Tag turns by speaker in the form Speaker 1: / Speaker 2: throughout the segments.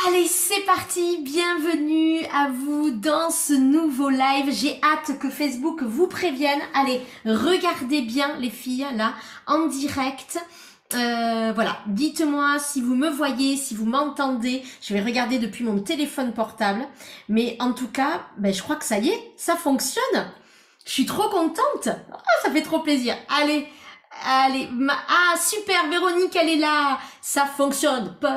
Speaker 1: Allez, c'est parti, bienvenue à vous dans ce nouveau live. J'ai hâte que Facebook vous prévienne. Allez, regardez bien les filles là, en direct. Voilà, dites-moi si vous me voyez, si vous m'entendez. Je vais regarder depuis mon téléphone portable. Mais en tout cas, ben, je crois que ça y est, ça fonctionne. Je suis trop contente. Ah, ça fait trop plaisir. Allez, allez. Ah, super, Véronique, elle est là. Ça fonctionne. Po,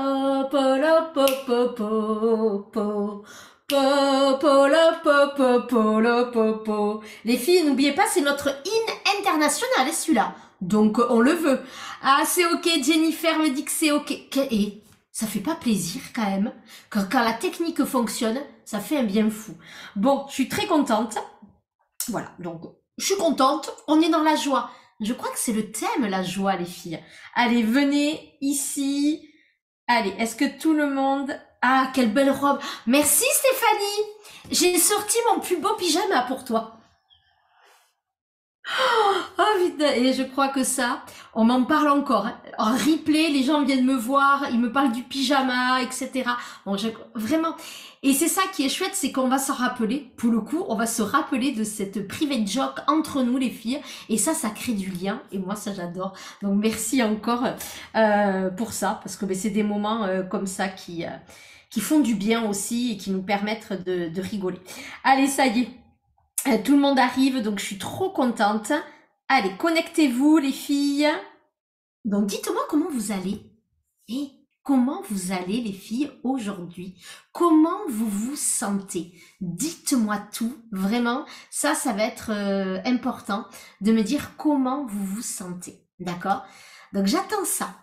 Speaker 1: po, lo, po, po, po, po. Po, po, lo, po, po, po, lo, po, po. Les filles, n'oubliez pas, c'est notre hymne international, celui-là. Donc, on le veut. Ah, c'est ok, Jennifer me dit que c'est ok. Et ça fait pas plaisir, quand même. Quand la technique fonctionne, ça fait un bien fou. Bon, je suis très contente. Voilà, donc je suis contente, on est dans la joie. Je crois que c'est le thème, la joie, les filles. Allez, venez ici. Allez, est-ce que tout le monde... Ah, quelle belle robe. Merci Stéphanie. J'ai sorti mon plus beau pyjama pour toi. Oh putain, et je crois que ça, on m'en parle encore. Hein. En replay, les gens viennent me voir, ils me parlent du pyjama, etc. Bon, vraiment. Et c'est ça qui est chouette, c'est qu'on va s'en rappeler. Pour le coup, on va se rappeler de cette private joke entre nous, les filles. Et ça crée du lien. Et moi, ça, j'adore. Donc, merci encore pour ça, parce que ben, c'est des moments comme ça qui font du bien aussi et qui nous permettent de rigoler. Allez, ça y est. Tout le monde arrive, donc je suis trop contente. Allez, connectez-vous les filles. Donc dites-moi comment vous allez. Et comment vous allez les filles aujourd'hui? Comment vous vous sentez? Dites-moi tout, vraiment. Ça va être important de me dire comment vous vous sentez. D'accord? Donc j'attends ça.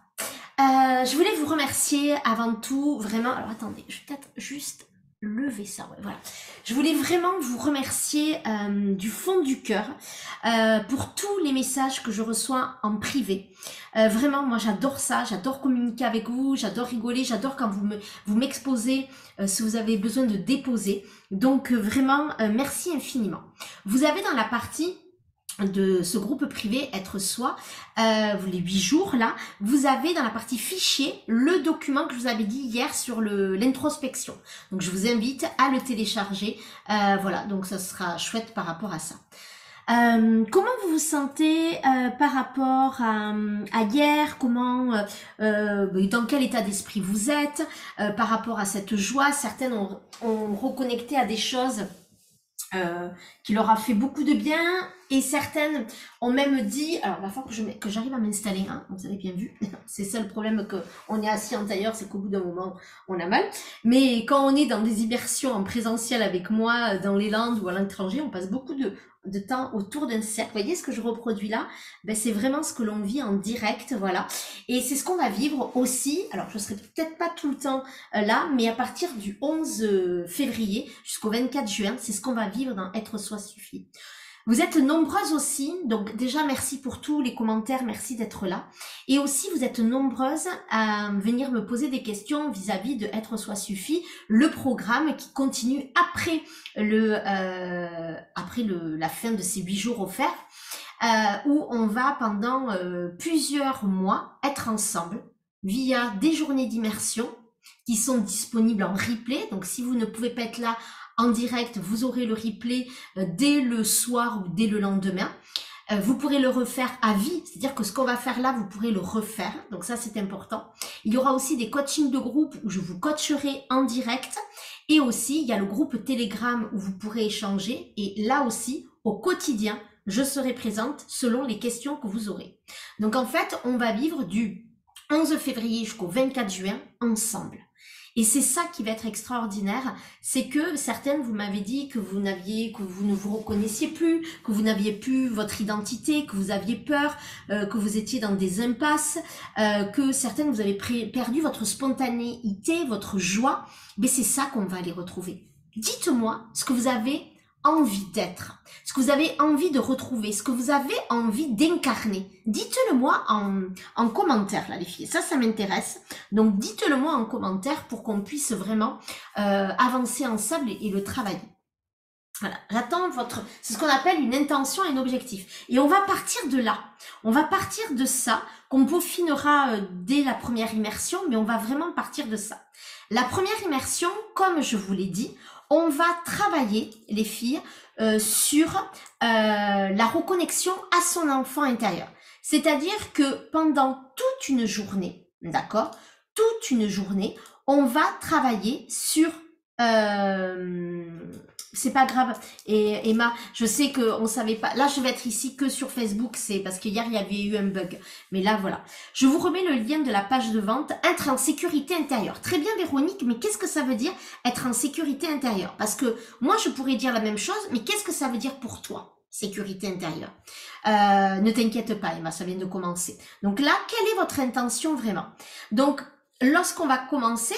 Speaker 1: Je voulais vous remercier avant tout, vraiment. Alors attendez, je vais peut-être juste lever ça. Ouais, voilà. Je voulais vraiment vous remercier du fond du cœur pour tous les messages que je reçois en privé. Vraiment, moi j'adore ça, j'adore communiquer avec vous, j'adore rigoler, j'adore quand vous m'exposez si vous avez besoin de déposer. Donc vraiment, merci infiniment. Vous avez dans la partie de ce groupe privé Être Soi, les 8 jours là, vous avez dans la partie fichier le document que je vous avais dit hier sur l'introspection. Donc je vous invite à le télécharger. Voilà, donc ça sera chouette par rapport à ça. Comment vous vous sentez par rapport à hier? Comment, dans quel état d'esprit vous êtes par rapport à cette joie? Certaines ont reconnecté à des choses qui leur a fait beaucoup de bien, et certaines ont même dit, alors il va falloir que j'arrive à m'installer, hein, vous avez bien vu, c'est ça le problème, que on est assis en tailleur, c'est qu'au bout d'un moment on a mal, mais quand on est dans des immersions en présentiel avec moi dans les Landes ou à l'étranger, on passe beaucoup de temps autour d'un cercle. Vous voyez ce que je reproduis là? Ben, c'est vraiment ce que l'on vit en direct, voilà, et c'est ce qu'on va vivre aussi. Alors je serai peut-être pas tout le temps là, mais à partir du 11 février jusqu'au 24 juin, c'est ce qu'on va vivre dans Être Soi Suffit. Vous êtes nombreuses aussi, donc déjà merci pour tous les commentaires, merci d'être là. Et aussi vous êtes nombreuses à venir me poser des questions vis-à-vis de Être Soi Suffit, le programme qui continue après la fin de ces 8 jours offerts, où on va pendant plusieurs mois être ensemble via des journées d'immersion qui sont disponibles en replay. Donc si vous ne pouvez pas être là en direct, vous aurez le replay dès le soir ou dès le lendemain. Vous pourrez le refaire à vie, c'est-à-dire que ce qu'on va faire là, vous pourrez le refaire. Donc ça, c'est important. Il y aura aussi des coachings de groupe où je vous coacherai en direct. Et aussi, il y a le groupe Telegram où vous pourrez échanger. Et là aussi, au quotidien, je serai présente selon les questions que vous aurez. Donc en fait, on va vivre du 11 février jusqu'au 24 juin ensemble. Et c'est ça qui va être extraordinaire, c'est que certaines, vous m'avez dit que vous ne vous reconnaissiez plus, que vous n'aviez plus votre identité, que vous aviez peur, que vous étiez dans des impasses, que certaines, vous avez perdu votre spontanéité, votre joie. Mais c'est ça qu'on va aller retrouver. Dites-moi ce que vous avez envie d'être, ce que vous avez envie de retrouver, ce que vous avez envie d'incarner. Dites-le moi en commentaire, là, les filles. Ça m'intéresse. Donc, dites-le moi en commentaire pour qu'on puisse vraiment avancer ensemble et le travailler. Voilà, j'attends c'est ce qu'on appelle une intention et un objectif. Et on va partir de là. On va partir de ça, qu'on peaufinera dès la première immersion, mais on va vraiment partir de ça. La première immersion, comme je vous l'ai dit, on va travailler, les filles, sur la reconnexion à son enfant intérieur. C'est-à-dire que pendant toute une journée, d'accord, toute une journée, on va travailler sur... c'est pas grave. Et Emma, je sais qu'on savait pas. Là, je vais être ici que sur Facebook, c'est parce qu'hier, il y avait eu un bug. Mais là, voilà. Je vous remets le lien de la page de vente. Être en sécurité intérieure. Très bien, Véronique, mais qu'est-ce que ça veut dire être en sécurité intérieure? Parce que moi, je pourrais dire la même chose, mais qu'est-ce que ça veut dire pour toi, sécurité intérieure? Ne t'inquiète pas, Emma, ça vient de commencer. Donc là, quelle est votre intention vraiment? Donc, lorsqu'on va commencer,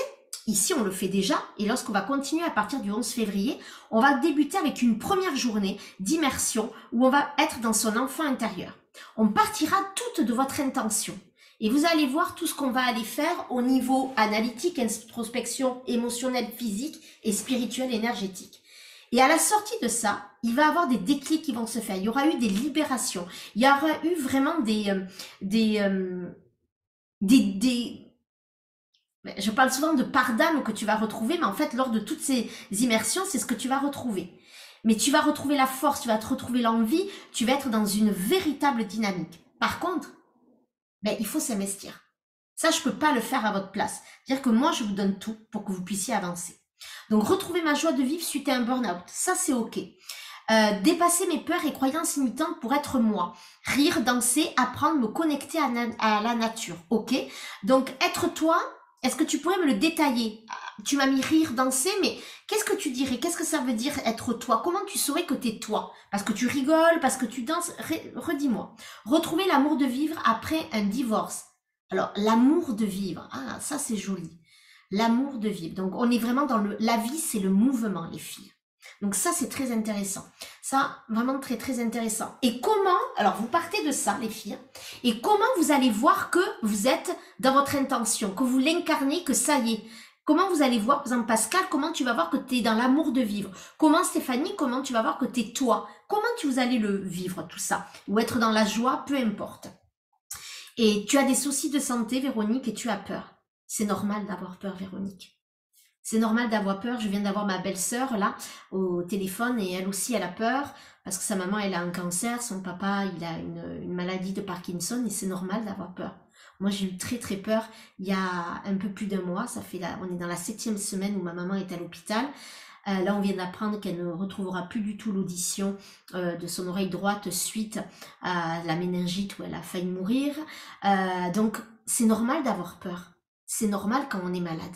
Speaker 1: ici, on le fait déjà, et lorsqu'on va continuer à partir du 11 février, on va débuter avec une première journée d'immersion où on va être dans son enfant intérieur. On partira toute de votre intention. Et vous allez voir tout ce qu'on va aller faire au niveau analytique, introspection émotionnelle, physique et spirituelle, énergétique. Et à la sortie de ça, il va y avoir des déclics qui vont se faire. Il y aura eu des libérations. Il y aura eu vraiment je parle souvent de part d'âme que tu vas retrouver, mais en fait, lors de toutes ces immersions, c'est ce que tu vas retrouver. Mais tu vas retrouver la force, tu vas te retrouver l'envie, tu vas être dans une véritable dynamique. Par contre, il faut s'investir. Ça, je peux pas le faire à votre place. C'est-à-dire que moi, je vous donne tout pour que vous puissiez avancer. Donc, retrouver ma joie de vivre suite à un burn-out, ça, c'est OK. Dépasser mes peurs et croyances limitantes pour être moi. Rire, danser, apprendre, me connecter à la nature. OK. Donc, être toi... Est-ce que tu pourrais me le détailler? Tu m'as mis rire, danser, mais qu'est-ce que tu dirais? Qu'est-ce que ça veut dire être toi? Comment tu saurais que t'es toi? Parce que tu rigoles, parce que tu danses? Redis-moi. Retrouver l'amour de vivre après un divorce. Alors, l'amour de vivre. Ah, ça c'est joli. L'amour de vivre. Donc, on est vraiment dans la vie, c'est le mouvement, les filles. Donc ça, c'est très intéressant. Ça, vraiment très, très intéressant. Et comment, alors vous partez de ça, les filles, et comment vous allez voir que vous êtes dans votre intention, que vous l'incarnez, que ça y est. Comment vous allez voir, par exemple, Pascal, comment tu vas voir que tu es dans l'amour de vivre? Comment, Stéphanie, comment tu vas voir que tu es toi? Comment vous allez le vivre, tout ça? Ou être dans la joie, peu importe. Et tu as des soucis de santé, Véronique, et tu as peur. C'est normal d'avoir peur, Véronique. C'est normal d'avoir peur. Je viens d'avoir ma belle-sœur là au téléphone et elle aussi elle a peur parce que sa maman elle a un cancer, son papa il a une maladie de Parkinson et c'est normal d'avoir peur. Moi j'ai eu très très peur il y a un peu plus d'un mois. On est dans la 7e semaine où ma maman est à l'hôpital. Là on vient d'apprendre qu'elle ne retrouvera plus du tout l'audition de son oreille droite suite à la méningite où elle a failli mourir. Donc c'est normal d'avoir peur. C'est normal quand on est malade.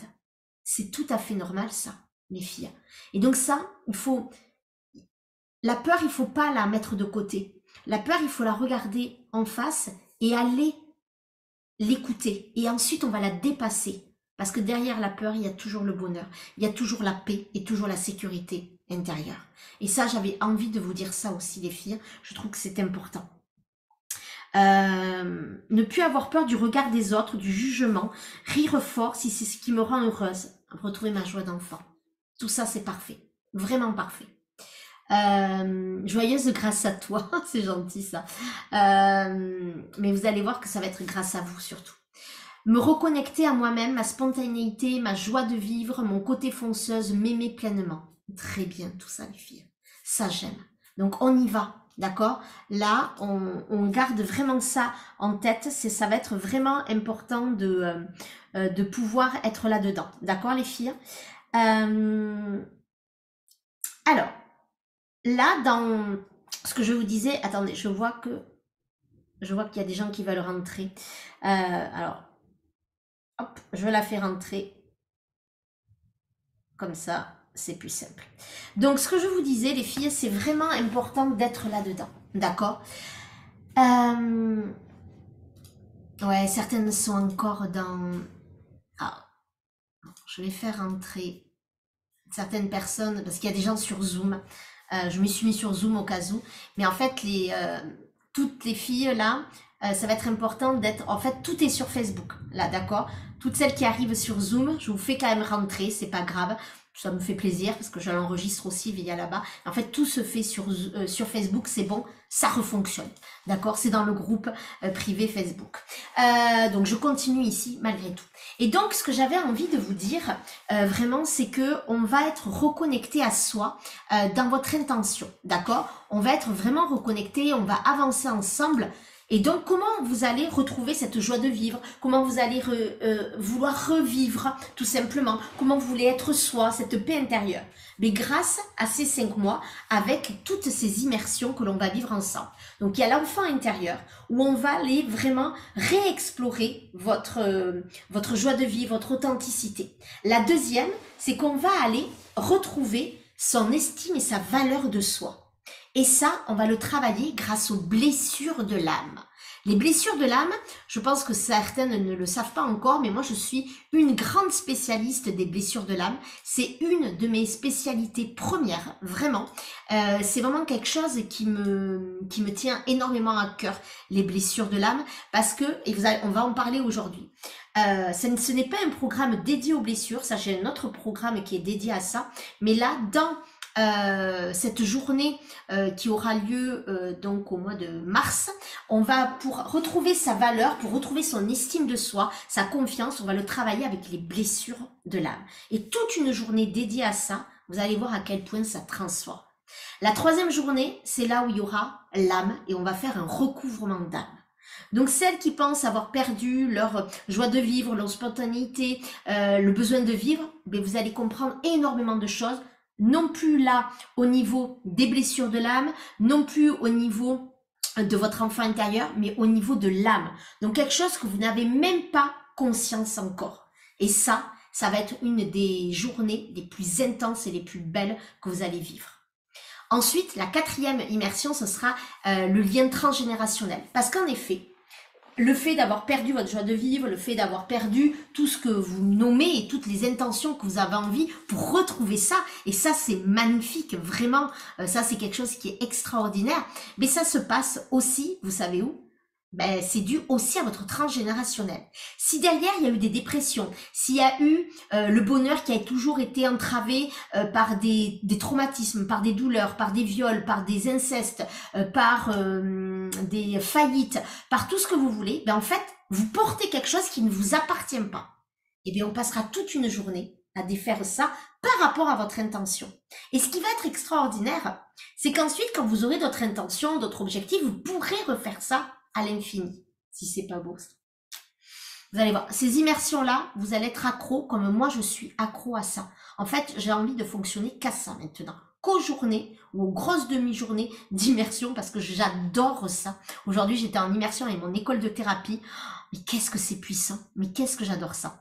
Speaker 1: C'est tout à fait normal, ça, les filles. Et donc ça, la peur, il faut pas la mettre de côté. La peur, il faut la regarder en face et aller l'écouter. Et ensuite, on va la dépasser. Parce que derrière la peur, il y a toujours le bonheur. Il y a toujours la paix et toujours la sécurité intérieure. Et ça, j'avais envie de vous dire ça aussi, les filles. Je trouve que c'est important. Ne plus avoir peur du regard des autres, du jugement, rire fort si c'est ce qui me rend heureuse, retrouver ma joie d'enfant. Tout ça, c'est parfait. Vraiment parfait. Joyeuse grâce à toi, c'est gentil ça. Mais vous allez voir que ça va être grâce à vous surtout. Me reconnecter à moi-même, ma spontanéité, ma joie de vivre, mon côté fonceuse, m'aimer pleinement. Très bien tout ça les filles. Ça j'aime. Donc on y va. D'accord? Là, on garde vraiment ça en tête. Ça va être vraiment important de pouvoir être là-dedans. D'accord, les filles? Alors, là, dans ce que je vous disais... Attendez, je vois qu'il y a des gens qui veulent rentrer. Alors, hop, je vais la faire rentrer. Comme ça, c'est plus simple. Donc, ce que je vous disais, les filles, c'est vraiment important d'être là-dedans. D'accord? Ouais, certaines sont encore dans... Ah, je vais faire rentrer certaines personnes, parce qu'il y a des gens sur Zoom. Je me suis mis sur Zoom au cas où. Mais en fait, toutes les filles là, ça va être important d'être... En fait, tout est sur Facebook, là, d'accord? Toutes celles qui arrivent sur Zoom, je vous fais quand même rentrer, c'est pas grave. Ça me fait plaisir parce que je l'enregistre aussi via là-bas. En fait, tout se fait sur Facebook, c'est bon, ça refonctionne. D'accord? C'est dans le groupe privé Facebook. Donc, je continue ici malgré tout. Et donc, ce que j'avais envie de vous dire, vraiment, c'est que on va être reconnecté à soi dans votre intention. D'accord? On va être vraiment reconnecté, on va avancer ensemble. Et donc, comment vous allez retrouver cette joie de vivre? Comment vous allez vouloir revivre, tout simplement? Comment vous voulez être soi, cette paix intérieure? Mais grâce à ces 5 mois, avec toutes ces immersions que l'on va vivre ensemble. Donc, il y a l'enfant intérieur, où on va aller vraiment réexplorer votre joie de vivre, votre authenticité. La deuxième, c'est qu'on va aller retrouver son estime et sa valeur de soi. Et ça, on va le travailler grâce aux blessures de l'âme. Les blessures de l'âme, je pense que certaines ne le savent pas encore, mais moi je suis une grande spécialiste des blessures de l'âme. C'est une de mes spécialités premières, vraiment. C'est vraiment quelque chose qui me tient énormément à cœur, les blessures de l'âme, parce que, et on va en parler aujourd'hui. Ce n'est pas un programme dédié aux blessures, ça j'ai un autre programme qui est dédié à ça, mais là, dans cette journée qui aura lieu donc au mois de mars, on va pour retrouver sa valeur, pour retrouver son estime de soi, sa confiance, on va le travailler avec les blessures de l'âme. Et toute une journée dédiée à ça, vous allez voir à quel point ça transforme. La troisième journée, c'est là où il y aura l'âme et on va faire un recouvrement d'âme. Donc celles qui pensent avoir perdu leur joie de vivre, leur spontanéité, le besoin de vivre, ben vous allez comprendre énormément de choses. Non plus là au niveau des blessures de l'âme, non plus au niveau de votre enfant intérieur, mais au niveau de l'âme. Donc quelque chose que vous n'avez même pas conscience encore. Et ça va être une des journées les plus intenses et les plus belles que vous allez vivre. Ensuite, la quatrième immersion, ce sera le lien transgénérationnel. Parce qu'en effet, le fait d'avoir perdu votre joie de vivre, le fait d'avoir perdu tout ce que vous nommez et toutes les intentions que vous avez envie pour retrouver ça, et ça c'est magnifique, vraiment, ça c'est quelque chose qui est extraordinaire, mais ça se passe aussi, vous savez où? Ben, c'est dû aussi à votre transgénérationnel. Si derrière il y a eu des dépressions, s'il y a eu le bonheur qui a toujours été entravé par des traumatismes, par des douleurs, par des viols, par des incestes, par des faillites, par tout ce que vous voulez, ben en fait, vous portez quelque chose qui ne vous appartient pas. Et bien on passera toute une journée à défaire ça par rapport à votre intention. Et ce qui va être extraordinaire, c'est qu'ensuite, quand vous aurez d'autres intentions, d'autres objectifs, vous pourrez refaire ça à l'infini, si c'est pas beau. Vous allez voir, ces immersions-là, vous allez être accro comme moi je suis accro à ça. En fait, j'ai envie de fonctionner qu'à ça maintenant, qu'aux journées ou aux grosses demi-journées d'immersion parce que j'adore ça. Aujourd'hui, j'étais en immersion avec mon école de thérapie. Mais qu'est-ce que c'est puissant, mais qu'est-ce que j'adore ça.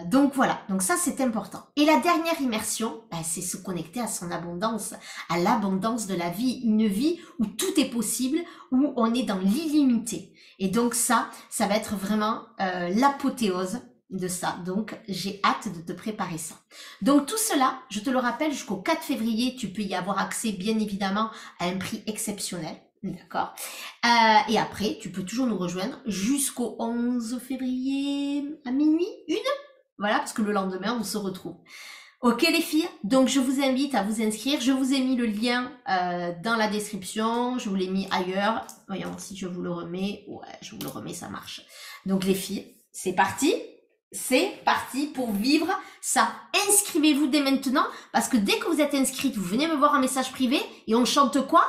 Speaker 1: Donc voilà, donc ça c'est important. Et la dernière immersion, ben, c'est se connecter à son abondance, à l'abondance de la vie, une vie où tout est possible, où on est dans l'illimité. Et donc ça va être vraiment l'apothéose de ça. Donc j'ai hâte de te préparer ça. Donc tout cela, je te le rappelle, jusqu'au 4 février, tu peux y avoir accès bien évidemment à un prix exceptionnel. D'accord. Et après, tu peux toujours nous rejoindre jusqu'au 11 février à minuit, voilà, parce que le lendemain, on se retrouve. Ok les filles, donc je vous invite à vous inscrire. Je vous ai mis le lien dans la description, je vous l'ai mis ailleurs. Voyons si je vous le remets. Ouais, je vous le remets, ça marche. Donc les filles, c'est parti. C'est parti pour vivre ça. Inscrivez-vous dès maintenant, parce que dès que vous êtes inscrite, vous venez me voir en message privé et on chante quoi?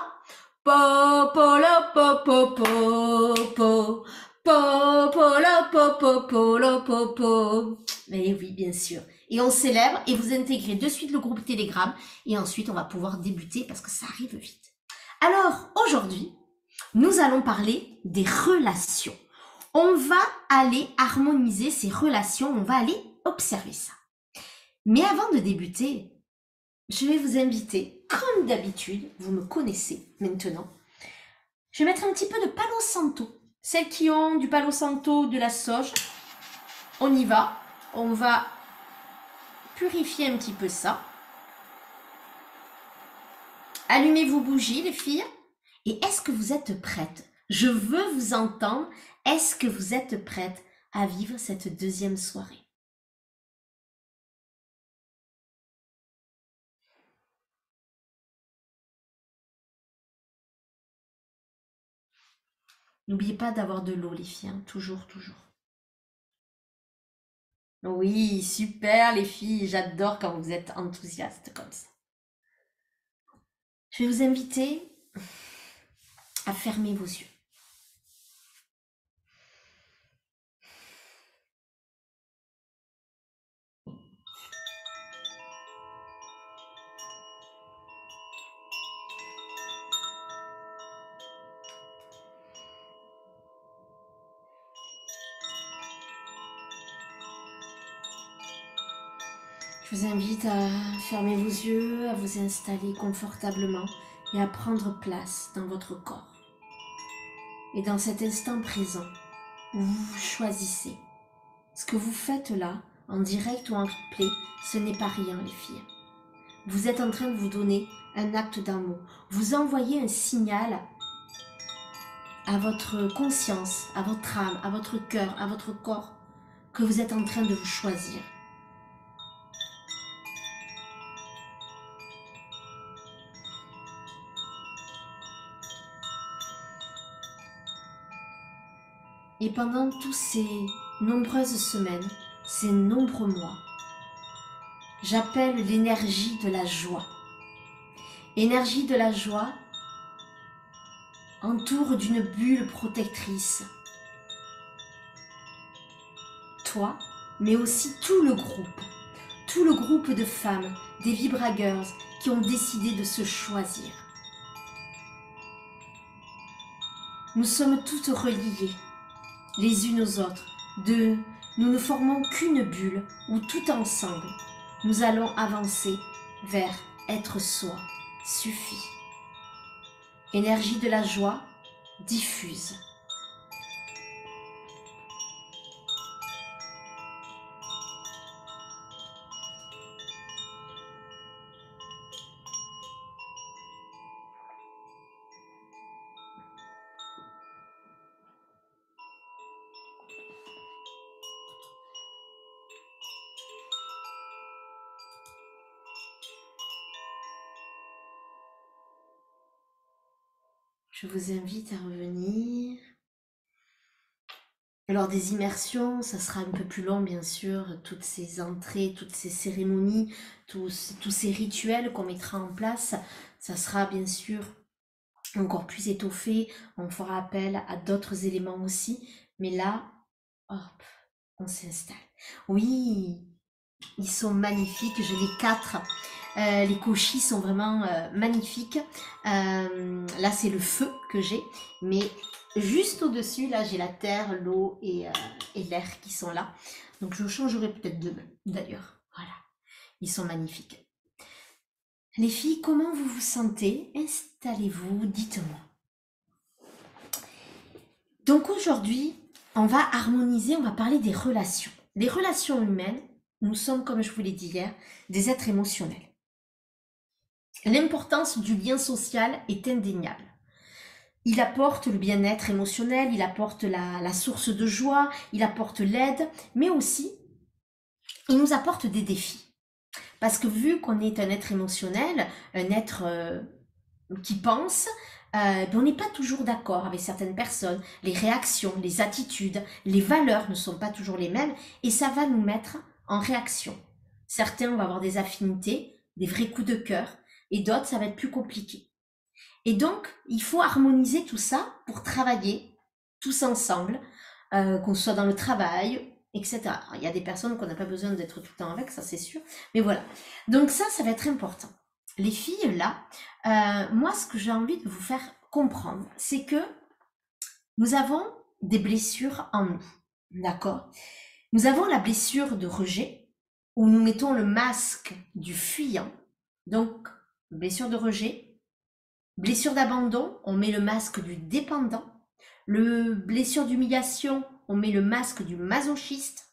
Speaker 1: Po po la po po po po po po la po po po la po po. Mais oui, bien sûr. Et on célèbre et vous intégrez de suite le groupe Telegram et ensuite on va pouvoir débuter parce que ça arrive vite. Alors aujourd'hui, nous allons parler des relations. On va aller harmoniser ces relations, on va aller observer ça. Mais avant de débuter, je vais vous inviter, comme d'habitude, vous me connaissez maintenant, je vais mettre un petit peu de Palo Santo. Celles qui ont du Palo Santo, de la sauge, on y va. On va purifier un petit peu ça. Allumez vos bougies, les filles. Et est-ce que vous êtes prêtes? Je veux vous entendre. Est-ce que vous êtes prête à vivre cette deuxième soirée? N'oubliez pas d'avoir de l'eau, les filles, hein. Toujours, toujours. Oui, super, les filles. J'adore quand vous êtes enthousiastes comme ça. Je vais vous inviter à fermer vos yeux. Je vous invite à fermer vos yeux, à vous installer confortablement et à prendre place dans votre corps. Et dans cet instant présent, où vous choisissez, ce que vous faites là, en direct ou en replay, ce n'est pas rien, les filles. Vous êtes en train de vous donner un acte d'amour. Vous envoyez un signal à votre conscience, à votre âme, à votre cœur, à votre corps, que vous êtes en train de vous choisir. Et pendant tous ces nombreuses semaines, ces nombreux mois, j'appelle l'énergie de la joie. Énergie de la joie entoure d'une bulle protectrice toi, mais aussi tout le groupe de femmes, des Vibragirls qui ont décidé de se choisir. Nous sommes toutes reliées, les unes aux autres. Nous ne formons qu'une bulle où tout ensemble, nous allons avancer vers être soi suffit. Énergie de la joie diffuse. Je vous invite à revenir. Alors des immersions, ça sera un peu plus long bien sûr, toutes ces entrées, toutes ces cérémonies, tous ces rituels qu'on mettra en place, ça sera bien sûr encore plus étoffé, on fera appel à d'autres éléments aussi, mais là, hop, on s'installe. Oui, ils sont magnifiques, j'ai les 4. Les koshis sont vraiment magnifiques. Là, c'est le feu que j'ai, mais juste au-dessus, là, j'ai la terre, l'eau et l'air qui sont là. Donc, je changerai peut-être demain, d'ailleurs. Voilà, ils sont magnifiques. Les filles, comment vous vous sentez? Installez-vous, dites-moi. Donc, aujourd'hui, on va harmoniser, on va parler des relations. Les relations humaines, nous sommes, comme je vous l'ai dit hier, des êtres émotionnels. L'importance du lien social est indéniable. Il apporte le bien-être émotionnel, il apporte la source de joie, il apporte l'aide, mais aussi, il nous apporte des défis. Parce que vu qu'on est un être émotionnel, un être qui pense, on n'est pas toujours d'accord avec certaines personnes, les réactions, les attitudes, les valeurs ne sont pas toujours les mêmes, et ça va nous mettre en réaction. Certains vont avoir des affinités, des vrais coups de cœur, et d'autres, ça va être plus compliqué. Et donc, il faut harmoniser tout ça pour travailler tous ensemble, qu'on soit dans le travail, etc. Alors, il y a des personnes qu'on n'a pas besoin d'être tout le temps avec, ça c'est sûr, mais voilà. Donc ça va être important. Les filles, là, moi, ce que j'ai envie de vous faire comprendre, c'est que nous avons des blessures en nous, d'accord? Nous avons la blessure de rejet, où nous mettons le masque du fuyant, donc blessure de rejet, blessure d'abandon, on met le masque du dépendant, blessure d'humiliation, on met le masque du masochiste,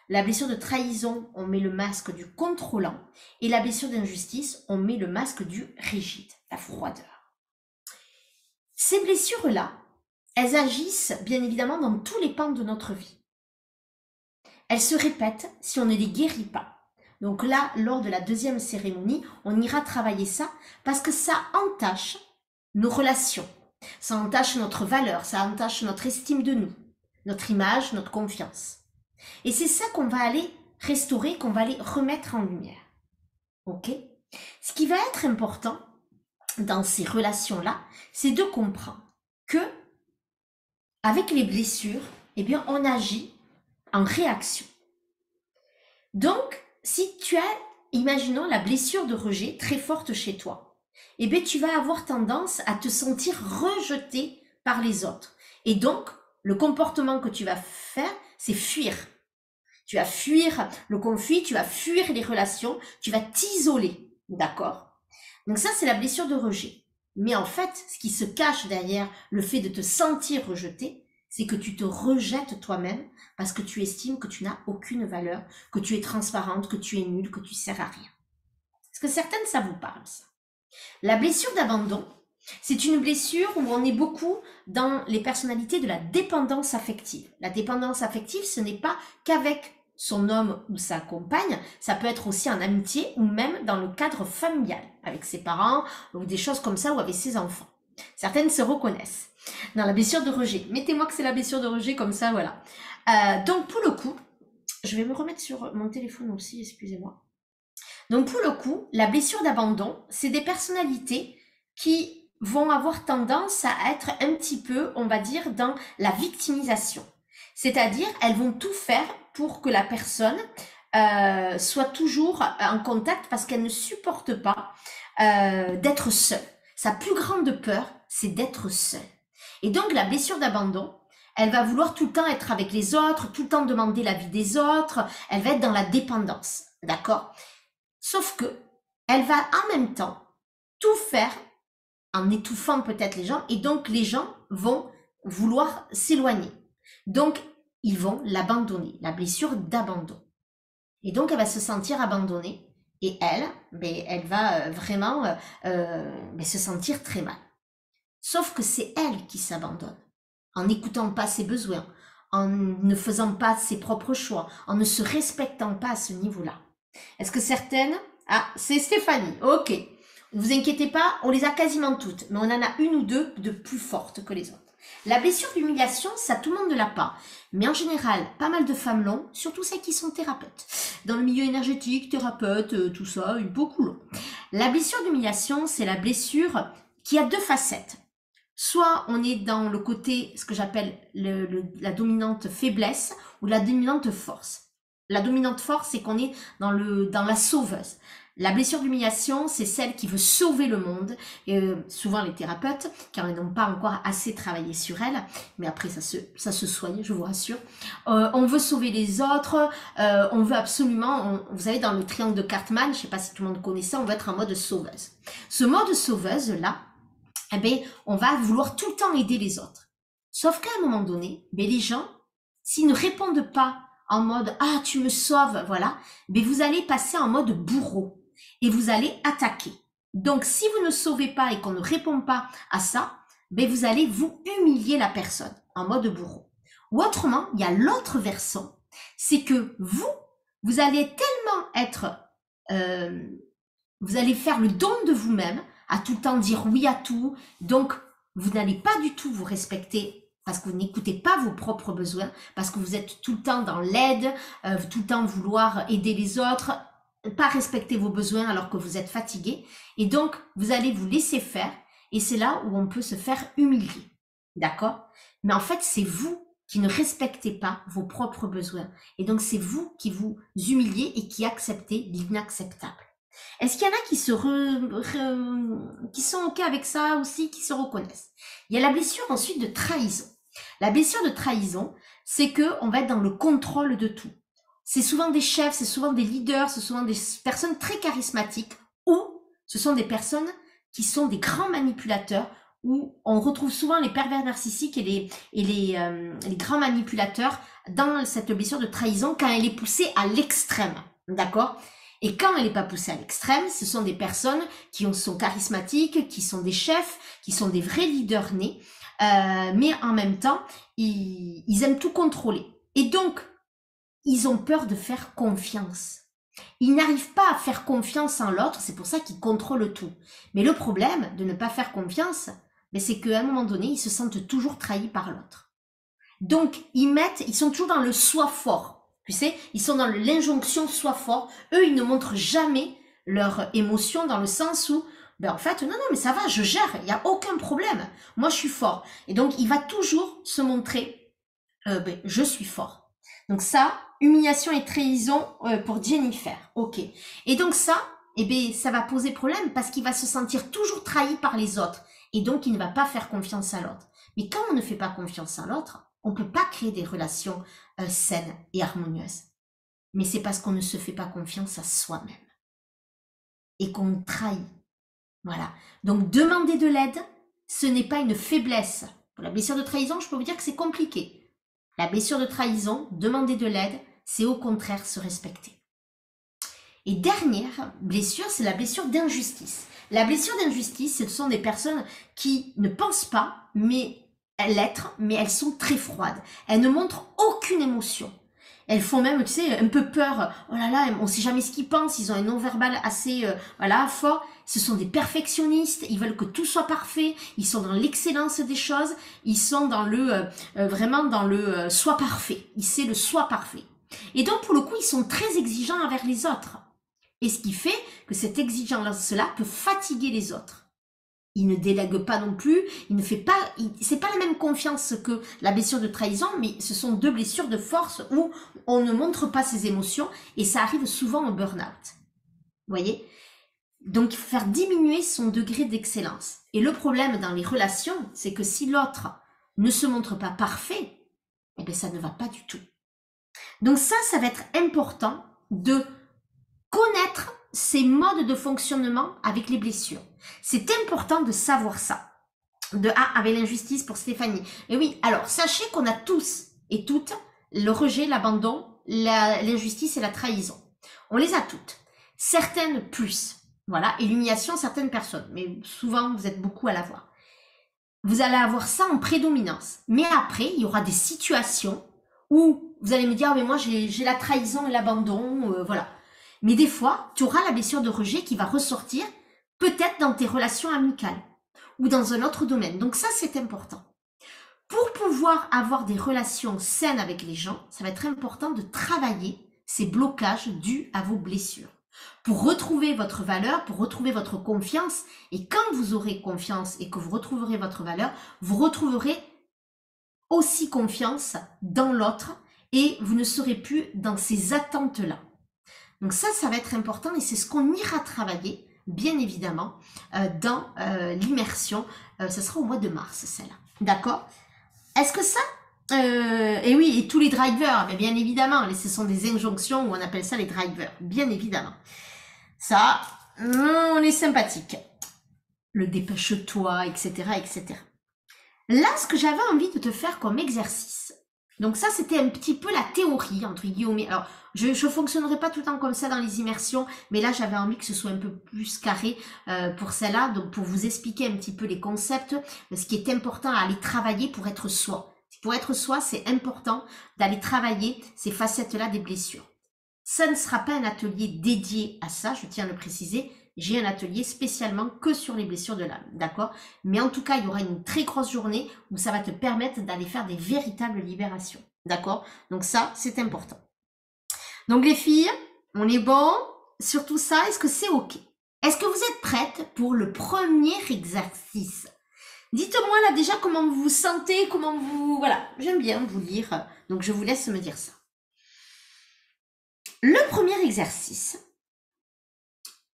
Speaker 1: la blessure de trahison, on met le masque du contrôlant, et la blessure d'injustice, on met le masque du rigide, la froideur. Ces blessures-là, elles agissent bien évidemment dans tous les pans de notre vie. Elles se répètent si on ne les guérit pas. Donc là, lors de la deuxième cérémonie, on ira travailler ça parce que ça entache nos relations, ça entache notre valeur, ça entache notre estime de nous, notre image, notre confiance. Et c'est ça qu'on va aller restaurer, qu'on va aller remettre en lumière. Ok? Ce qui va être important dans ces relations-là, c'est de comprendre que avec les blessures, eh bien, on agit en réaction. Donc, si tu as, imaginons la blessure de rejet très forte chez toi, eh bien, tu vas avoir tendance à te sentir rejeté par les autres. Et donc, le comportement que tu vas faire, c'est fuir. Tu vas fuir le conflit, tu vas fuir les relations, tu vas t'isoler. D'accord? Donc ça, c'est la blessure de rejet. Mais en fait, ce qui se cache derrière le fait de te sentir rejeté, c'est que tu te rejettes toi-même parce que tu estimes que tu n'as aucune valeur, que tu es transparente, que tu es nulle, que tu sers à rien. Est-ce que certaines, ça vous parle, ça? La blessure d'abandon, c'est une blessure où on est beaucoup dans les personnalités de la dépendance affective. La dépendance affective, ce n'est pas qu'avec son homme ou sa compagne, ça peut être aussi en amitié ou même dans le cadre familial, avec ses parents ou des choses comme ça ou avec ses enfants. Certaines se reconnaissent dans la blessure de rejet. Mettez-moi que c'est la blessure de rejet comme ça, voilà. Donc pour le coup, je vais me remettre sur mon téléphone aussi, excusez-moi. Donc pour le coup, la blessure d'abandon, c'est des personnalités qui vont avoir tendance à être un petit peu, on va dire, dans la victimisation. C'est-à-dire, elles vont tout faire pour que la personne soit toujours en contact parce qu'elle ne supporte pas d'être seule. Sa plus grande peur, c'est d'être seule. Et donc, la blessure d'abandon, elle va vouloir tout le temps être avec les autres, tout le temps demander l'avis des autres, elle va être dans la dépendance, d'accord? Sauf que, elle va en même temps tout faire en étouffant peut-être les gens, et donc les gens vont vouloir s'éloigner. Donc, ils vont l'abandonner, la blessure d'abandon. Et donc, elle va se sentir abandonnée, et elle va vraiment se sentir très mal. Sauf que c'est elle qui s'abandonne, en n'écoutant pas ses besoins, en ne faisant pas ses propres choix, en ne se respectant pas à ce niveau-là. Est-ce que certaines... Ah, c'est Stéphanie, ok. Ne vous inquiétez pas, on les a quasiment toutes, mais on en a une ou deux de plus fortes que les autres. La blessure d'humiliation, ça tout le monde ne l'a pas. Mais en général, pas mal de femmes l'ont, surtout celles qui sont thérapeutes. Dans le milieu énergétique, thérapeute, tout ça, beaucoup l'ont. La blessure d'humiliation, c'est la blessure qui a deux facettes. Soit on est dans le côté, ce que j'appelle la dominante faiblesse ou la dominante force. La dominante force, c'est qu'on est dans la sauveuse. La blessure d'humiliation, c'est celle qui veut sauver le monde. Souvent les thérapeutes, car ils n'ont pas encore assez travaillé sur elle, mais après ça se soigne, je vous rassure. On veut sauver les autres, on veut absolument, vous savez, dans le triangle de Cartman, je ne sais pas si tout le monde connaît ça, on veut être en mode sauveuse. Ce mode sauveuse-là, eh bien, on va vouloir tout le temps aider les autres. Sauf qu'à un moment donné, les gens, s'ils ne répondent pas en mode « Ah, tu me sauves », voilà, vous allez passer en mode bourreau et vous allez attaquer. Donc, si vous ne sauvez pas et qu'on ne répond pas à ça, vous allez vous humilier la personne en mode bourreau. Ou autrement, il y a l'autre versant, c'est que vous allez tellement être... vous allez faire le don de vous-même, à tout le temps dire oui à tout, donc vous n'allez pas du tout vous respecter parce que vous n'écoutez pas vos propres besoins, parce que vous êtes tout le temps dans l'aide, tout le temps vouloir aider les autres, pas respecter vos besoins alors que vous êtes fatigué, et donc vous allez vous laisser faire, et c'est là où on peut se faire humilier, d'accord? Mais en fait, c'est vous qui ne respectez pas vos propres besoins, et donc c'est vous qui vous humiliez et qui acceptez l'inacceptable. Est-ce qu'il y en a qui sont OK avec ça aussi, qui se reconnaissent? Il y a la blessure ensuite de trahison. La blessure de trahison, c'est qu'on va être dans le contrôle de tout. C'est souvent des chefs, c'est souvent des leaders, c'est souvent des personnes très charismatiques, ou ce sont des personnes qui sont des grands manipulateurs, où on retrouve souvent les pervers narcissiques et les grands manipulateurs dans cette blessure de trahison quand elle est poussée à l'extrême, d'accord? Et quand elle n'est pas poussée à l'extrême, ce sont des personnes qui sont charismatiques, qui sont des chefs, qui sont des vrais leaders nés, mais en même temps, ils aiment tout contrôler. Et donc, ils ont peur de faire confiance. Ils n'arrivent pas à faire confiance en l'autre, c'est pour ça qu'ils contrôlent tout. Mais le problème de ne pas faire confiance, c'est qu'à un moment donné, ils se sentent toujours trahis par l'autre. Donc, ils sont toujours dans le soi fort. Tu sais, ils sont dans l'injonction soi fort. Eux, ils ne montrent jamais leur émotion dans le sens où, en fait, non, mais ça va, je gère, il n'y a aucun problème. Moi, je suis fort. Et donc, il va toujours se montrer, je suis fort. Donc ça, humiliation et trahison pour Jennifer. Ok. Et donc ça, ça va poser problème parce qu'il va se sentir toujours trahi par les autres. Et donc, il ne va pas faire confiance à l'autre. Mais quand on ne fait pas confiance à l'autre, on ne peut pas créer des relations saines et harmonieuses. Mais c'est parce qu'on ne se fait pas confiance à soi-même. Et qu'on trahit. Voilà. Donc, demander de l'aide, ce n'est pas une faiblesse. Pour la blessure de trahison, je peux vous dire que c'est compliqué. La blessure de trahison, demander de l'aide, c'est au contraire se respecter. Et dernière blessure, c'est la blessure d'injustice. La blessure d'injustice, ce sont des personnes qui ne pensent pas, l'être, mais elles sont très froides. Elles ne montrent aucune émotion. Elles font même, tu sais, un peu peur. Oh là là, on ne sait jamais ce qu'ils pensent. Ils ont un non-verbal assez fort. Ce sont des perfectionnistes. Ils veulent que tout soit parfait. Ils sont dans l'excellence des choses. Ils sont dans vraiment dans le soi parfait. C'est le soi parfait. Et donc, pour le coup, ils sont très exigeants envers les autres. Et ce qui fait que cette exigence-là peut fatiguer les autres. Il ne délègue pas non plus, c'est pas la même confiance que la blessure de trahison, mais ce sont deux blessures de force où on ne montre pas ses émotions et ça arrive souvent au burn-out. Vous voyez? Donc, il faut faire diminuer son degré d'excellence. Et le problème dans les relations, c'est que si l'autre ne se montre pas parfait, ça ne va pas du tout. Donc ça va être important de connaître ces modes de fonctionnement avec les blessures. C'est important de savoir ça. Avec l'injustice pour Stéphanie. Et oui, alors sachez qu'on a tous et toutes le rejet, l'abandon, l'injustice et la trahison. On les a toutes. Certaines plus. Voilà, et l'humiliation, certaines personnes. Mais souvent, vous êtes beaucoup à l'avoir. Vous allez avoir ça en prédominance. Mais après, il y aura des situations où vous allez me dire, mais moi j'ai la trahison et l'abandon, voilà. Mais des fois, tu auras la blessure de rejet qui va ressortir peut-être dans tes relations amicales ou dans un autre domaine. Donc ça, c'est important. Pour pouvoir avoir des relations saines avec les gens, ça va être important de travailler ces blocages dus à vos blessures. Pour retrouver votre valeur, pour retrouver votre confiance, et quand vous aurez confiance et que vous retrouverez votre valeur, vous retrouverez aussi confiance dans l'autre et vous ne serez plus dans ces attentes-là. Donc ça va être important et c'est ce qu'on ira travailler, bien évidemment, dans l'immersion. Ce sera au mois de mars, celle-là. D'accord? Est-ce que ça... et oui, et tous les drivers, mais bien évidemment, ce sont des injonctions où on appelle ça les drivers, bien évidemment. Ça, on est sympathique. Le dépêche-toi, etc., etc. Là, ce que j'avais envie de te faire comme exercice, donc ça, c'était un petit peu la théorie, entre guillemets. Alors, je ne fonctionnerai pas tout le temps comme ça dans les immersions, mais là, j'avais envie que ce soit un peu plus carré pour celle-là, donc pour vous expliquer un petit peu les concepts, ce qui est important à aller travailler pour être soi. Pour être soi, c'est important d'aller travailler ces facettes-là des blessures. Ça ne sera pas un atelier dédié à ça, je tiens à le préciser. J'ai un atelier spécialement que sur les blessures de l'âme, d'accord? Mais en tout cas, il y aura une très grosse journée où ça va te permettre d'aller faire des véritables libérations, d'accord? Donc ça, c'est important. Donc les filles, on est bon sur tout ça? Est-ce que c'est OK? Est-ce que vous êtes prêtes pour le premier exercice? Dites-moi là déjà comment vous vous sentez, comment vous... Voilà, j'aime bien vous lire, donc je vous laisse me dire ça. Le premier exercice,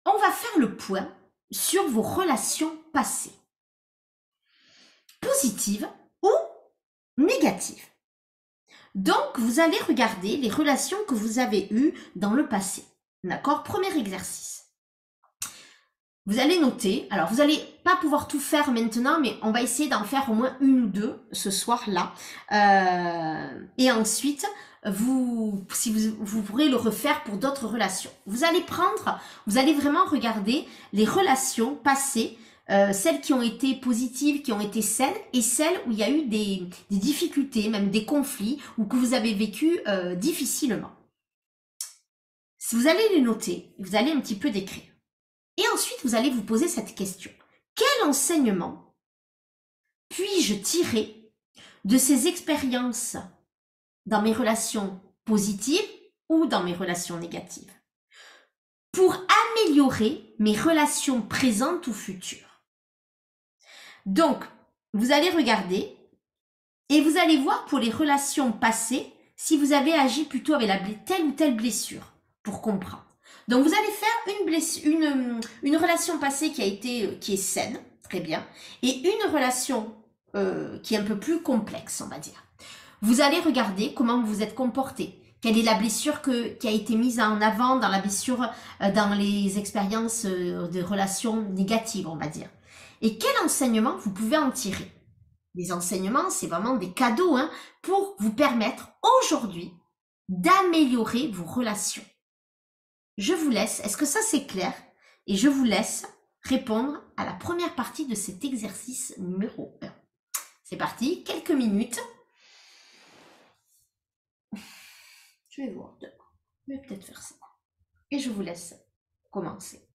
Speaker 1: on va faire le point sur vos relations passées, positives ou négatives. Donc, vous allez regarder les relations que vous avez eues dans le passé. D'accord? Premier exercice. Vous allez noter, alors vous n'allez pas pouvoir tout faire maintenant, mais on va essayer d'en faire au moins une ou deux ce soir-là. Et ensuite, vous pourrez le refaire pour d'autres relations. Vous allez vraiment regarder les relations passées celles qui ont été positives, qui ont été saines, et celles où il y a eu des difficultés, même des conflits, ou que vous avez vécu difficilement. Si vous allez les noter, vous allez un petit peu décrire. Et ensuite, vous allez vous poser cette question. Quel enseignement puis-je tirer de ces expériences dans mes relations positives ou dans mes relations négatives pour améliorer mes relations présentes ou futures? Donc, vous allez regarder et vous allez voir pour les relations passées si vous avez agi plutôt avec telle ou telle blessure pour comprendre. Donc, vous allez faire une relation passée qui est saine, très bien, et une relation qui est un peu plus complexe, on va dire. Vous allez regarder comment vous vous êtes comporté. Quelle est la blessure qui a été mise en avant dans la blessure, dans les expériences de relations négatives, on va dire. Et quel enseignement vous pouvez en tirer? Les enseignements, c'est vraiment des cadeaux pour vous permettre aujourd'hui d'améliorer vos relations. Je vous laisse, est-ce que ça c'est clair? Et je vous laisse répondre à la première partie de cet exercice numéro 1. C'est parti, quelques minutes. Je vais voir demain. Je vais peut-être faire ça. Et je vous laisse commencer.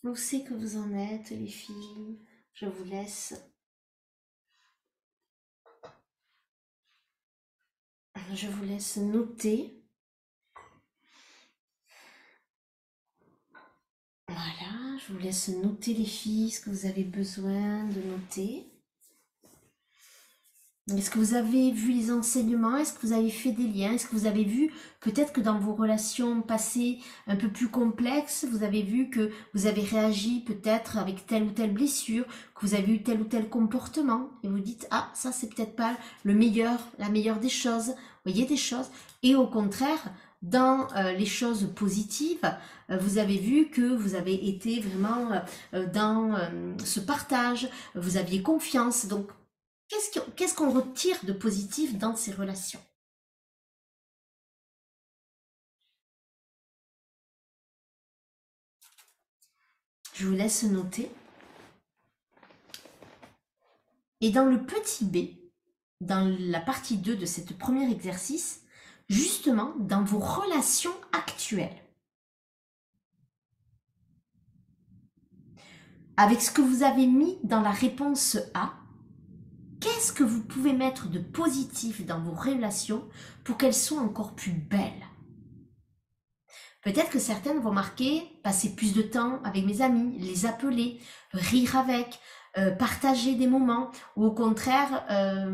Speaker 1: Où c'est que vous en êtes, les filles? Je vous laisse. Je vous laisse noter. Voilà, je vous laisse noter, les filles, ce que vous avez besoin de noter. Est-ce que vous avez vu les enseignements? Est-ce que vous avez fait des liens? Est-ce que vous avez vu peut-être que dans vos relations passées un peu plus complexes, vous avez vu que vous avez réagi peut-être avec telle ou telle blessure, que vous avez eu tel ou tel comportement et vous dites ah ça c'est peut-être pas la meilleure des choses, vous voyez des choses, et au contraire dans les choses positives, vous avez vu que vous avez été vraiment dans ce partage, vous aviez confiance, donc qu'est-ce qu'on retire de positif dans ces relations? Je vous laisse noter. Et dans le petit b, dans la partie 2 de cette premier exercice, justement dans vos relations actuelles, avec ce que vous avez mis dans la réponse A, qu'est-ce que vous pouvez mettre de positif dans vos relations pour qu'elles soient encore plus belles? Peut-être que certaines vont marquer passer plus de temps avec mes amis, les appeler, rire avec, partager des moments, ou au contraire,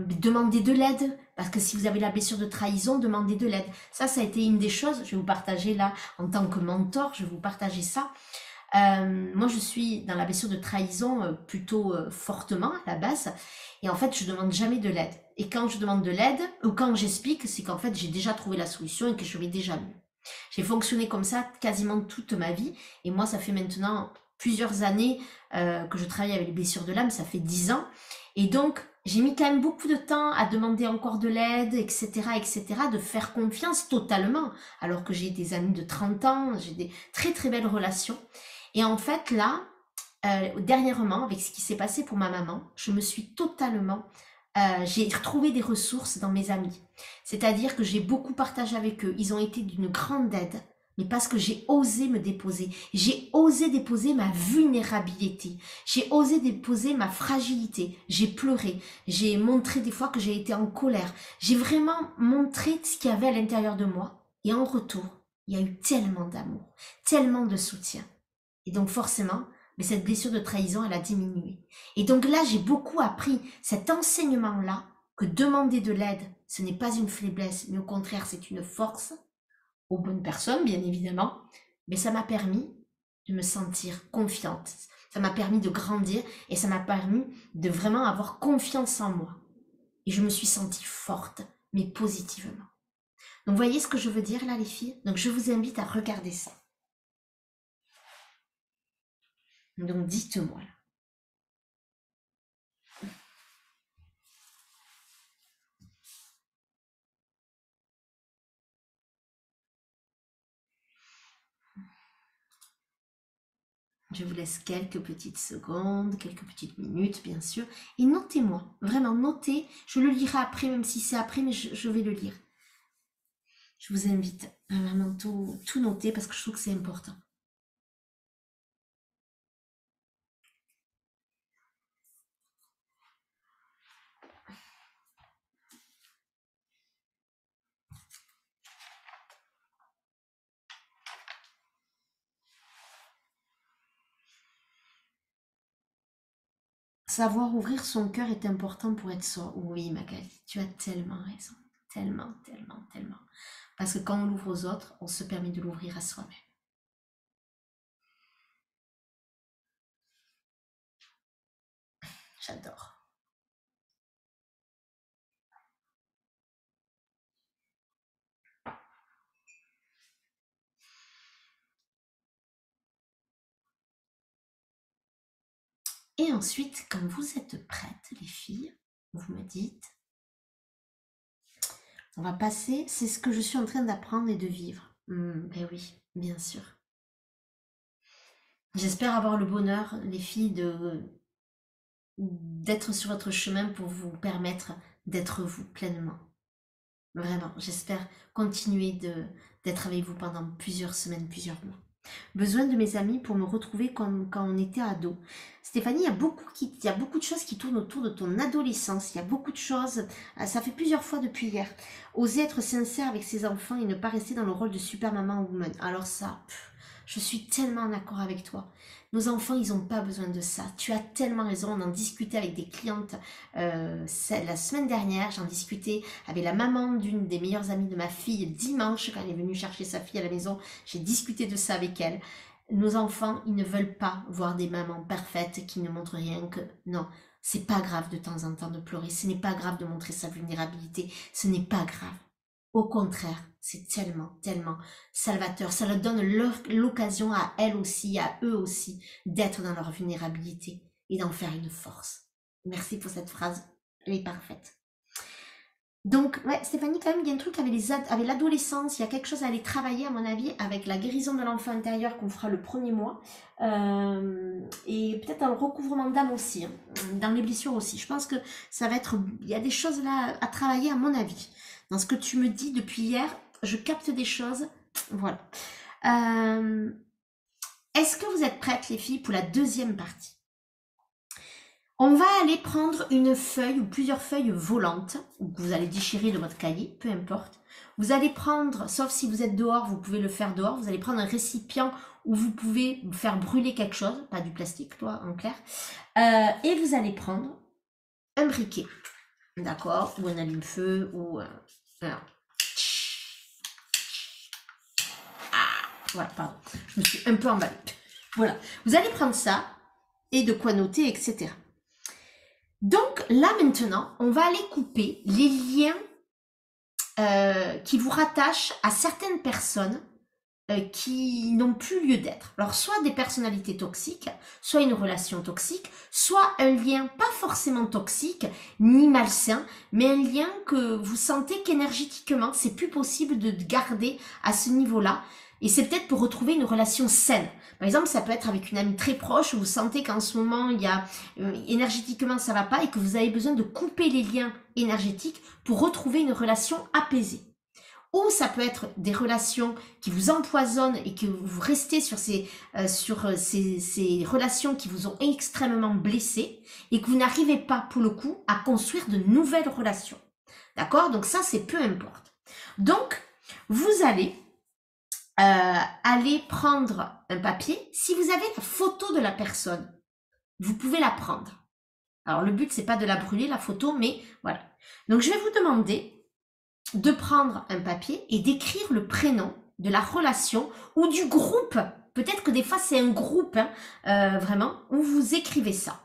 Speaker 1: demander de l'aide. Parce que si vous avez la blessure de trahison, demandez de l'aide. Ça a été une des choses, je vais vous partager là, en tant que mentor, je vais vous partager ça. Moi, je suis dans la blessure de trahison plutôt fortement à la base. Et en fait, je demande jamais de l'aide. Et quand je demande de l'aide, ou quand j'explique, c'est qu'en fait, j'ai déjà trouvé la solution et que je vais déjà mieux. J'ai fonctionné comme ça quasiment toute ma vie. Et moi, ça fait maintenant plusieurs années que je travaille avec les blessures de l'âme. Ça fait 10 ans. Et donc, j'ai mis quand même beaucoup de temps à demander encore de l'aide, etc., etc., de faire confiance totalement. Alors que j'ai des amis de 30 ans, j'ai des très très belles relations. Et en fait, là, dernièrement, avec ce qui s'est passé pour ma maman, je me suis totalement... j'ai retrouvé des ressources dans mes amis. C'est-à-dire que j'ai beaucoup partagé avec eux. Ils ont été d'une grande aide, mais parce que j'ai osé me déposer. J'ai osé déposer ma vulnérabilité. J'ai osé déposer ma fragilité. J'ai pleuré. J'ai montré des fois que j'ai été en colère. J'ai vraiment montré ce qu'il y avait à l'intérieur de moi. Et en retour, il y a eu tellement d'amour, tellement de soutien. Et donc forcément, mais cette blessure de trahison, elle a diminué. Et donc là, j'ai beaucoup appris cet enseignement-là, que demander de l'aide, ce n'est pas une faiblesse, mais au contraire, c'est une force, aux bonnes personnes, bien évidemment. Mais ça m'a permis de me sentir confiante. Ça m'a permis de grandir et ça m'a permis de vraiment avoir confiance en moi. Et je me suis sentie forte, mais positivement. Donc, vous voyez ce que je veux dire là, les filles? Donc, je vous invite à regarder ça. Donc, dites-moi. Je vous laisse quelques petites secondes, quelques petites minutes, bien sûr. Et notez-moi, vraiment notez. Je le lirai après, même si c'est après, mais je vais le lire. Je vous invite à vraiment tout noter parce que je trouve que c'est important. Savoir ouvrir son cœur est important pour être soi. Oui, Magali, tu as tellement raison. Tellement, tellement, tellement. Parce que quand on l'ouvre aux autres, on se permet de l'ouvrir à soi-même. J'adore. Et ensuite, quand vous êtes prêtes, les filles, vous me dites, on va passer, c'est ce que je suis en train d'apprendre et de vivre. Ben oui, bien sûr. J'espère avoir le bonheur, les filles, d'être sur votre chemin pour vous permettre d'être vous pleinement. Vraiment, j'espère continuer d'être avec vous pendant plusieurs semaines, plusieurs mois. Besoin de mes amis pour me retrouver comme quand on était ado. Stéphanie, il y a beaucoup de choses qui tournent autour de ton adolescence. Il y a beaucoup de choses. Ça fait plusieurs fois depuis hier. Oser être sincère avec ses enfants et ne pas rester dans le rôle de super maman woman. Alors ça, je suis tellement en accord avec toi. Nos enfants, ils n'ont pas besoin de ça. Tu as tellement raison. On en discutait avec des clientes la semaine dernière. J'en discutais avec la maman d'une des meilleures amies de ma fille dimanche quand elle est venue chercher sa fille à la maison. J'ai discuté de ça avec elle. Nos enfants, ils ne veulent pas voir des mamans parfaites qui ne montrent rien que... Non, c'est pas grave de temps en temps de pleurer. Ce n'est pas grave de montrer sa vulnérabilité. Ce n'est pas grave. Au contraire, c'est tellement, tellement salvateur. Ça leur donne l'occasion à elles aussi, à eux aussi, d'être dans leur vulnérabilité et d'en faire une force. Merci pour cette phrase, elle est parfaite. Donc, ouais, Stéphanie, quand même, il y a un truc avec l'adolescence, il y a quelque chose à aller travailler, à mon avis, avec la guérison de l'enfant intérieur qu'on fera le premier mois, et peut-être dans le recouvrement d'âme aussi, hein, dans les blessures aussi. Je pense que ça va être, il y a des choses là à travailler, à mon avis. Dans ce que tu me dis depuis hier, je capte des choses, voilà. Est-ce que vous êtes prêtes, les filles, pour la deuxième partie? On va aller prendre une feuille ou plusieurs feuilles volantes, ou que vous allez déchirer de votre cahier, peu importe. Vous allez prendre, sauf si vous êtes dehors, vous pouvez le faire dehors, vous allez prendre un récipient où vous pouvez faire brûler quelque chose, pas du plastique, toi, en clair. Et vous allez prendre un briquet, d'accord, ou un allume-feu, ou un... Voilà, pardon, je me suis un peu emballée. Voilà, vous allez prendre ça, et de quoi noter, etc. Donc là maintenant, on va aller couper les liens qui vous rattachent à certaines personnes qui n'ont plus lieu d'être. Alors soit des personnalités toxiques, soit une relation toxique, soit un lien pas forcément toxique ni malsain, mais un lien que vous sentez qu'énergétiquement c'est plus possible de garder à ce niveau-là. Et c'est peut-être pour retrouver une relation saine. Par exemple, ça peut être avec une amie très proche où vous sentez qu'en ce moment, il y a énergétiquement ça va pas et que vous avez besoin de couper les liens énergétiques pour retrouver une relation apaisée. Ou ça peut être des relations qui vous empoisonnent et que vous restez sur ces relations qui vous ont extrêmement blessé et que vous n'arrivez pas pour le coup à construire de nouvelles relations. D'accord? Donc ça, c'est peu importe. Donc, vous allez aller prendre un papier. Si vous avez la photo de la personne, vous pouvez la prendre. Alors le but, c'est pas de la brûler, la photo, mais voilà. Donc je vais vous demander de prendre un papier et d'écrire le prénom de la relation ou du groupe. Peut-être que des fois, c'est un groupe, hein, vraiment, où vous écrivez ça.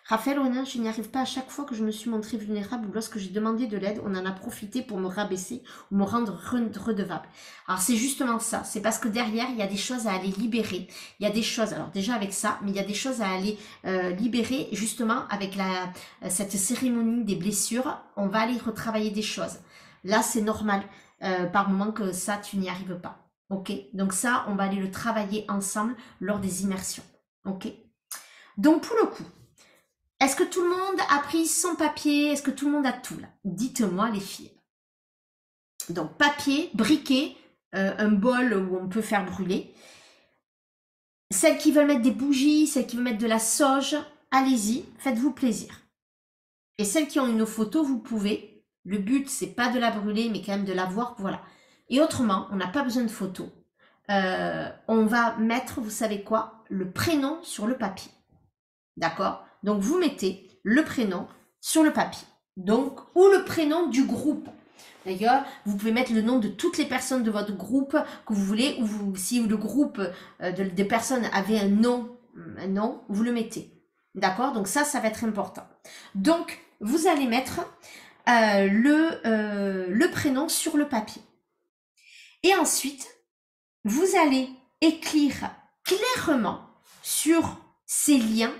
Speaker 1: Raphaël Ronin, je n'y arrive pas à chaque fois que je me suis montrée vulnérable ou lorsque j'ai demandé de l'aide, on en a profité pour me rabaisser ou me rendre redevable. Alors c'est justement ça, c'est parce que derrière, il y a des choses à aller libérer. Il y a des choses, alors déjà avec ça, mais il y a des choses à aller libérer justement avec cette cérémonie des blessures. On va aller retravailler des choses. Là, c'est normal par moment que ça, tu n'y arrives pas. Ok? Donc ça, on va aller le travailler ensemble lors des immersions. Ok? Donc pour le coup, est-ce que tout le monde a pris son papier? Est-ce que tout le monde a tout là? Dites-moi les filles. Donc papier, briquet, un bol où on peut faire brûler. Celles qui veulent mettre des bougies, celles qui veulent mettre de la sauge, allez-y, faites-vous plaisir. Et celles qui ont une photo, vous pouvez. Le but, c'est pas de la brûler, mais quand même de la voir, voilà. Et autrement, on n'a pas besoin de photo. On va mettre, vous savez quoi, le prénom sur le papier. D'accord? Donc, vous mettez le prénom sur le papier. Donc, ou le prénom du groupe. D'ailleurs, vous pouvez mettre le nom de toutes les personnes de votre groupe que vous voulez, ou si le groupe de personnes avait un nom, vous le mettez. D'accord? Donc ça va être important. Donc, vous allez mettre le prénom sur le papier. Et ensuite, vous allez écrire clairement sur ces liens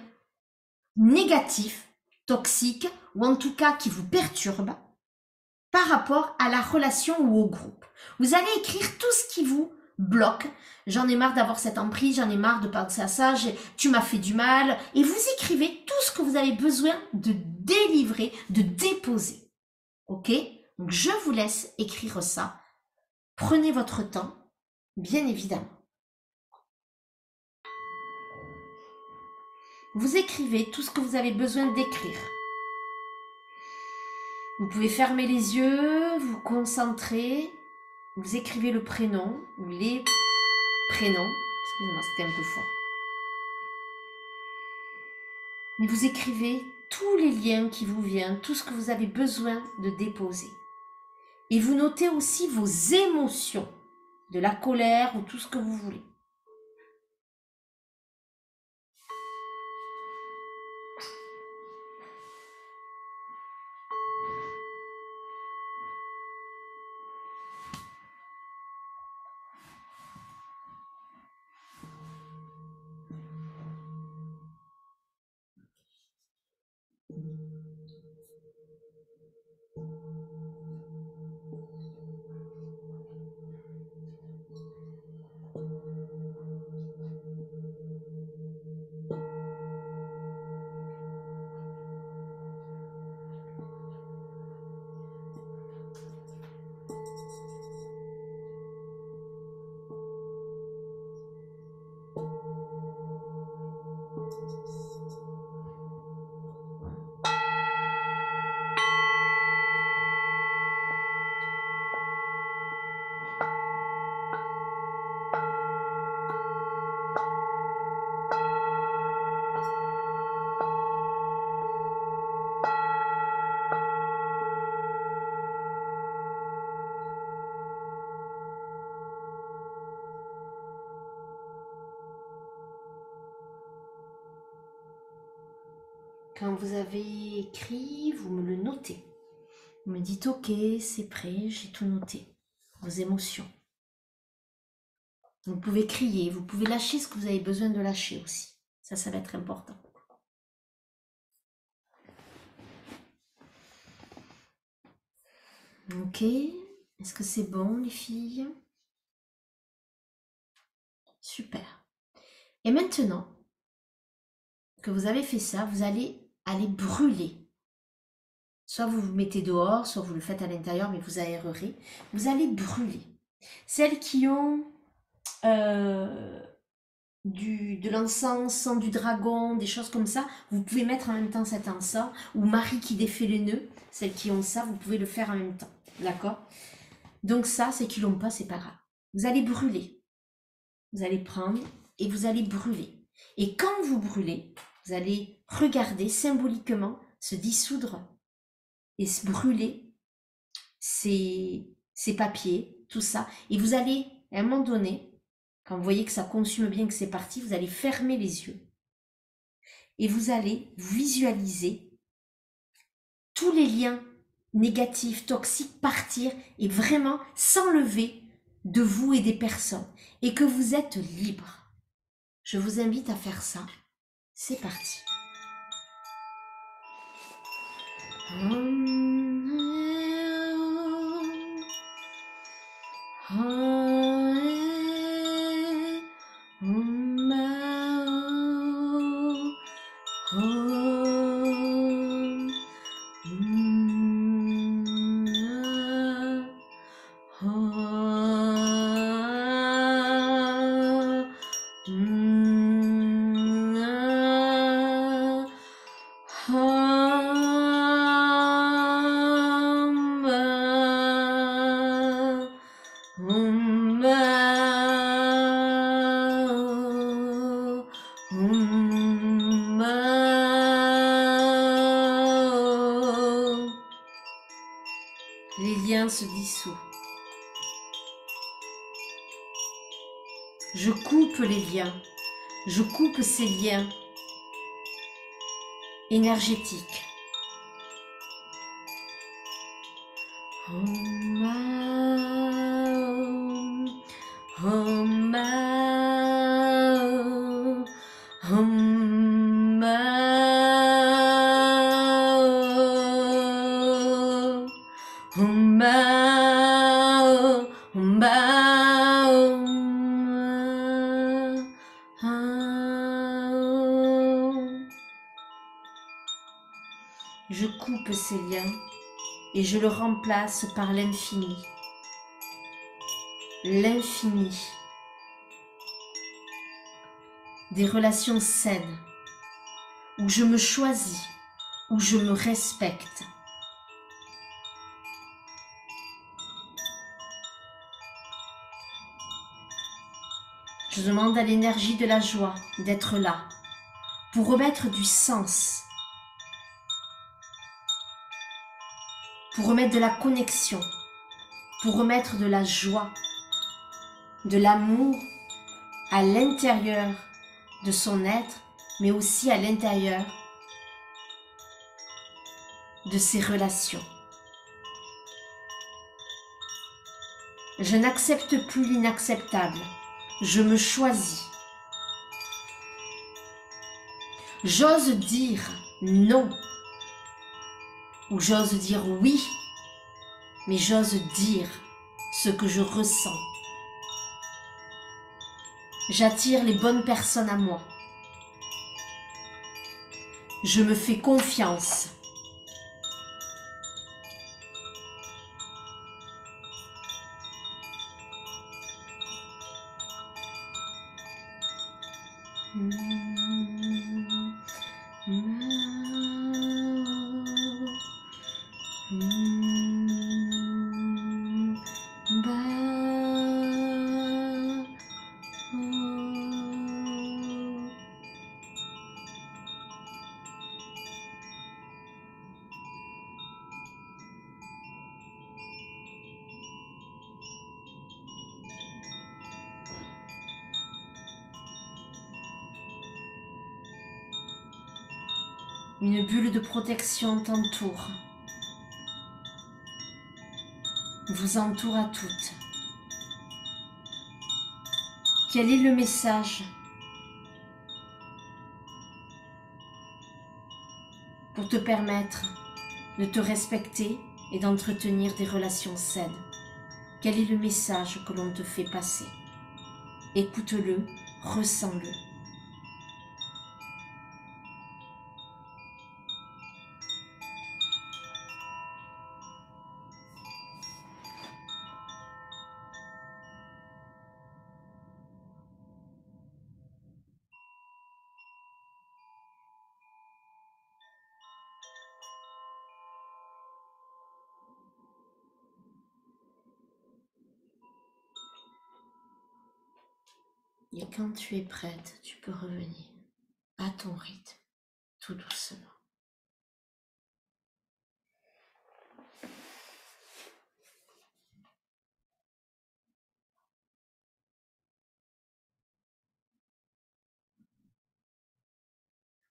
Speaker 1: négatifs, toxiques, ou en tout cas qui vous perturbent par rapport à la relation ou au groupe. Vous allez écrire tout ce qui vous bloque. J'en ai marre d'avoir cette emprise, j'en ai marre de penser à ça, tu m'as fait du mal. Et vous écrivez tout ce que vous avez besoin de délivrer, de déposer. Ok? Donc je vous laisse écrire ça. Prenez votre temps, bien évidemment. Vous écrivez tout ce que vous avez besoin d'écrire. Vous pouvez fermer les yeux, vous concentrer, vous écrivez le prénom ou les prénoms. Excusez-moi, c'était un peu fort. Mais vous écrivez tous les liens qui vous viennent, tout ce que vous avez besoin de déposer. Et vous notez aussi vos émotions, de la colère ou tout ce que vous voulez. quand vous avez écrit, vous me le notez. Vous me dites ok, c'est prêt, j'ai tout noté. Vos émotions. Vous pouvez crier, vous pouvez lâcher ce que vous avez besoin de lâcher aussi. Ça va être important. Ok, est-ce que c'est bon les filles? Super. Et maintenant que vous avez fait ça, vous allez aller brûler. Soit vous vous mettez dehors, soit vous le faites à l'intérieur, mais vous aérerez. Vous allez brûler. Celles qui ont de l'encens, sang du dragon, des choses comme ça, vous pouvez mettre en même temps cet encens. Ou Marie qui défait les nœuds, celles qui ont ça, vous pouvez le faire en même temps. D'accord? Donc ça, celles qui l'ont pas, c'est pas grave. Vous allez brûler. Vous allez prendre et vous allez brûler. Et quand vous brûlez, vous allez regarder symboliquement se dissoudre et se brûler ces papiers, tout ça. Et vous allez, à un moment donné, quand vous voyez que ça consume bien, que c'est parti, vous allez fermer les yeux. Et vous allez visualiser tous les liens négatifs, toxiques partir et vraiment s'enlever de vous et des personnes. Et que vous êtes libre. Je vous invite à faire ça. C'est parti. Les liens se dissouent. Je coupe les liens. Je coupe ces liens énergétiques. Je coupe ces liens et je le remplace par l'infini. L'infini. Des relations saines, où je me choisis, où je me respecte. Je demande à l'énergie de la joie d'être là, pour remettre du sens, pour remettre de la connexion, pour remettre de la joie, de l'amour à l'intérieur de son être, mais aussi à l'intérieur de ses relations. Je n'accepte plus l'inacceptable. Je me choisis. J'ose dire non, ou j'ose dire oui, mais j'ose dire ce que je ressens. J'attire les bonnes personnes à moi. Je me fais confiance. Une bulle de protection t'entoure, vous entoure à toutes. Quel est le message pour te permettre de te respecter et d'entretenir des relations saines? Quel est le message que l'on te fait passer? Écoute-le, ressens-le. Et quand tu es prête, tu peux revenir à ton rythme, tout doucement.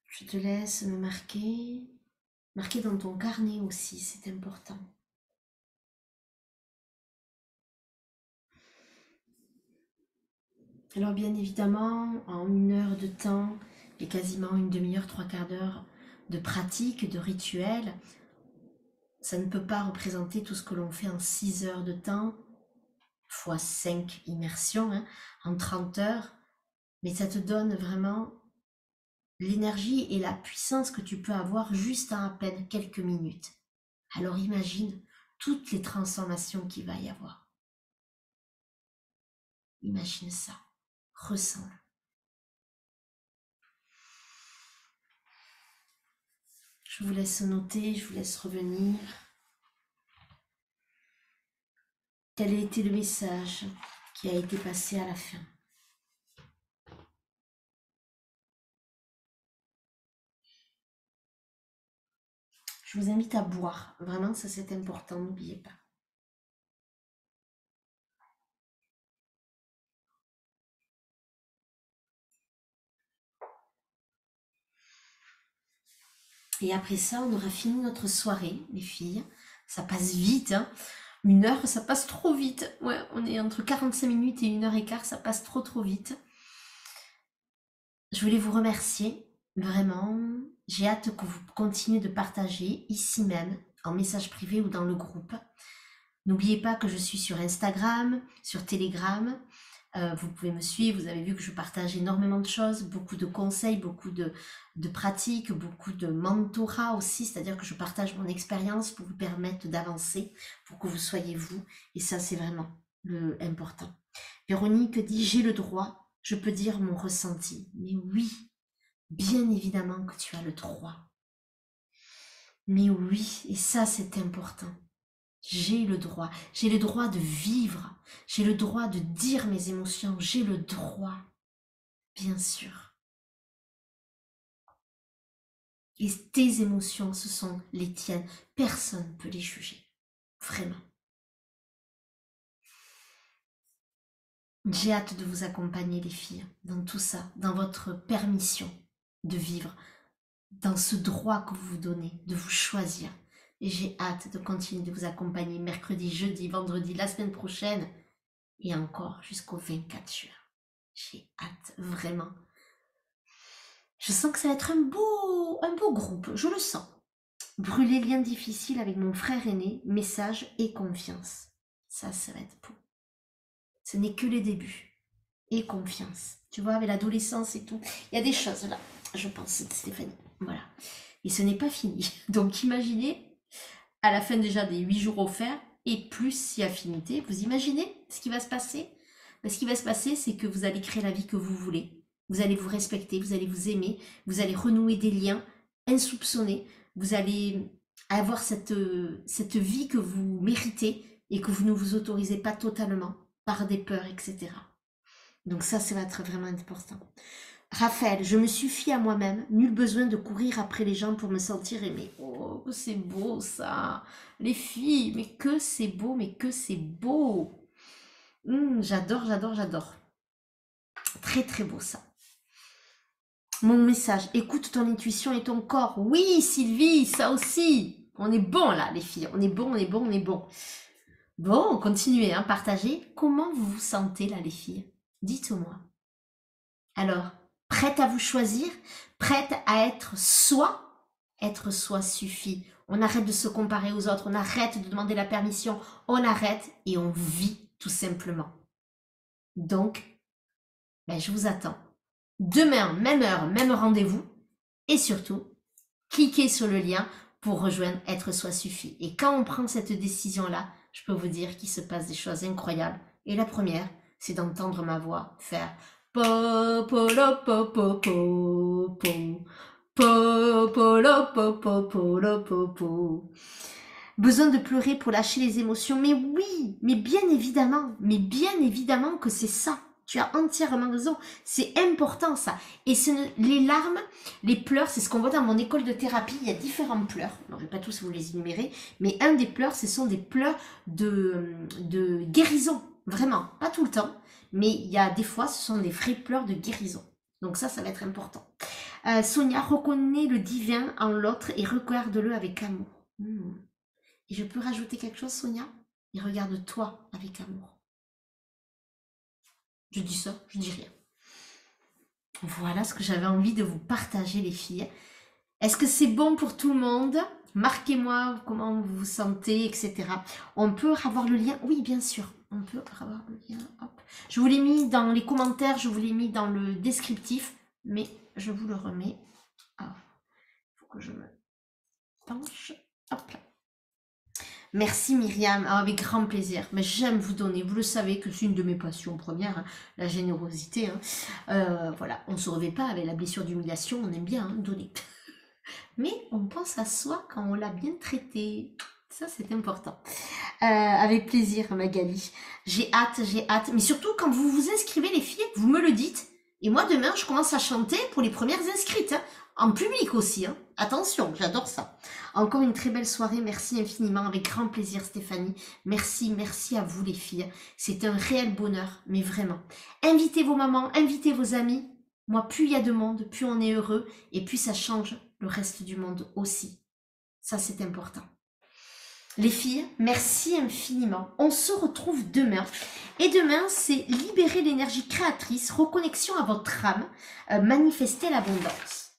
Speaker 1: Je te laisse me marquer dans ton carnet aussi, c'est important. Alors bien évidemment, en 1 heure de temps et quasiment une demi-heure, 3/4 d'heure de pratique, de rituel, ça ne peut pas représenter tout ce que l'on fait en 6 heures de temps, fois 5 immersions, hein, en 30 heures, mais ça te donne vraiment l'énergie et la puissance que tu peux avoir juste en à peine quelques minutes. Alors imagine toutes les transformations qu'il va y avoir. Imagine ça, ressens-le. Je vous laisse noter, je vous laisse revenir. Quel a été le message qui a été passé à la fin? Je vous invite à boire. Vraiment, ça c'est important, n'oubliez pas. Et après ça, on aura fini notre soirée, les filles. Ça passe vite, hein. 1 heure, ça passe trop vite. Ouais, on est entre 45 minutes et 1 heure et quart, ça passe trop vite. Je voulais vous remercier, vraiment. J'ai hâte que vous continuez de partager ici même, en message privé ou dans le groupe. N'oubliez pas que je suis sur Instagram, sur Telegram. Vous pouvez me suivre, vous avez vu que je partage énormément de choses, beaucoup de conseils, beaucoup de pratiques, beaucoup de mentorat aussi, c'est-à-dire que je partage mon expérience pour vous permettre d'avancer, pour que vous soyez vous, et ça c'est vraiment important. Véronique dit, j'ai le droit, je peux dire mon ressenti. Mais oui, bien évidemment que tu as le droit. Mais oui, et ça c'est important. J'ai le droit de vivre, j'ai le droit de dire mes émotions, j'ai le droit, bien sûr. Et tes émotions, ce sont les tiennes, personne ne peut les juger, vraiment. J'ai hâte de vous accompagner les filles, dans tout ça, dans votre permission de vivre, dans ce droit que vous vous donnez, de vous choisir. Et j'ai hâte de continuer de vous accompagner mercredi, jeudi, vendredi, la semaine prochaine, et encore jusqu'au 24 juin. J'ai hâte, vraiment. Je sens que ça va être un beau groupe, je le sens. Brûler lien difficile avec mon frère aîné, message et confiance. Ça va être beau. Ce n'est que les débuts. Et confiance. Tu vois, avec l'adolescence et tout. Il y a des choses là, je pense, Stéphanie. Voilà. Et ce n'est pas fini. Donc imaginez, à la fin déjà des 8 jours offerts, et plus si affinité, vous imaginez ce qui va se passer? Ce qui va se passer, c'est que vous allez créer la vie que vous voulez. Vous allez vous respecter, vous allez vous aimer, vous allez renouer des liens insoupçonnés, vous allez avoir cette vie que vous méritez et que vous ne vous autorisez pas totalement par des peurs, etc. Donc ça va être vraiment important. Raphaël, je me suffis à moi-même, nul besoin de courir après les gens pour me sentir aimée. Oh, c'est beau ça. Les filles, mais que c'est beau, mais que c'est beau. J'adore. Très beau ça. Mon message, écoute ton intuition et ton corps. Oui, Sylvie, ça aussi. On est bon là, les filles. On est bon, on est bon, on est bon. Bon, continuez, hein, partagez. Comment vous vous sentez là, les filles? Dites-moi. Alors, prête à vous choisir? Prête à être soi? Être soi suffit. On arrête de se comparer aux autres, on arrête de demander la permission, on arrête et on vit tout simplement. Donc, ben, je vous attends. Demain, même heure, même rendez-vous. Et surtout, cliquez sur le lien pour rejoindre Être Soi Suffit. Et quand on prend cette décision-là, je peux vous dire qu'il se passe des choses incroyables. Et la première, c'est d'entendre ma voix faire po po lo po po po po po po lo po po po lo po po. Besoin de pleurer pour lâcher les émotions. Mais oui, mais bien évidemment que c'est ça. Tu as entièrement raison. C'est important ça. Et les larmes, les pleurs, c'est ce qu'on voit dans mon école de thérapie. Il y a différents pleurs. Alors, je ne vais pas tous vous les énumérer. Mais un des pleurs, ce sont des pleurs de guérison. Vraiment. Pas tout le temps. Mais il y a des fois, ce sont des vrais pleurs de guérison. Donc ça va être important. Sonia, reconnais le divin en l'autre et regarde-le avec amour. Et je peux rajouter quelque chose, Sonia? Et regarde-toi avec amour. Je dis ça, je dis rien. Voilà ce que j'avais envie de vous partager, les filles. Est-ce que c'est bon pour tout le monde? Marquez-moi comment vous vous sentez, etc. On peut avoir le lien? Oui, bien sûr. On peut avoir le lien. Hop. Je vous l'ai mis dans les commentaires, je vous l'ai mis dans le descriptif, mais je vous le remets. Ah, il faut que je me penche. Hop là. Merci Myriam, avec grand plaisir. Mais j'aime vous donner, vous le savez que c'est une de mes passions premières, hein, la générosité. Hein. Voilà, on ne se revêt pas avec la blessure d'humiliation, on aime bien donner. Mais on pense à soi quand on l'a bien traité. Ça, c'est important. Avec plaisir, Magali. J'ai hâte. Mais surtout, quand vous vous inscrivez, les filles, vous me le dites. Et moi, demain, je commence à chanter pour les premières inscrites. Hein. En public aussi. Hein. Attention, j'adore ça. Encore une très belle soirée. Merci infiniment. Avec grand plaisir, Stéphanie. Merci à vous, les filles. C'est un réel bonheur, mais vraiment. Invitez vos mamans, invitez vos amis. Moi, plus il y a de monde, plus on est heureux. Et plus ça change le reste du monde aussi. Ça, c'est important. Les filles, merci infiniment. On se retrouve demain. Et demain, c'est libérer l'énergie créatrice, reconnexion à votre âme, manifester l'abondance.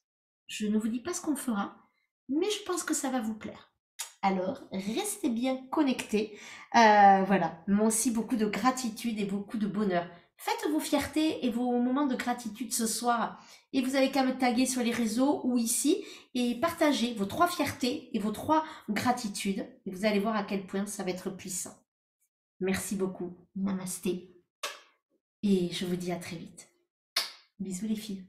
Speaker 1: Je ne vous dis pas ce qu'on fera, mais je pense que ça va vous plaire. Alors, restez bien connectés. Voilà, moi aussi, beaucoup de gratitude et beaucoup de bonheur. Faites vos fiertés et vos moments de gratitude ce soir. Et vous avez qu'à me taguer sur les réseaux ou ici et partagez vos 3 fiertés et vos 3 gratitudes. Et vous allez voir à quel point ça va être puissant. Merci beaucoup. Namasté. Et je vous dis à très vite. Bisous les filles.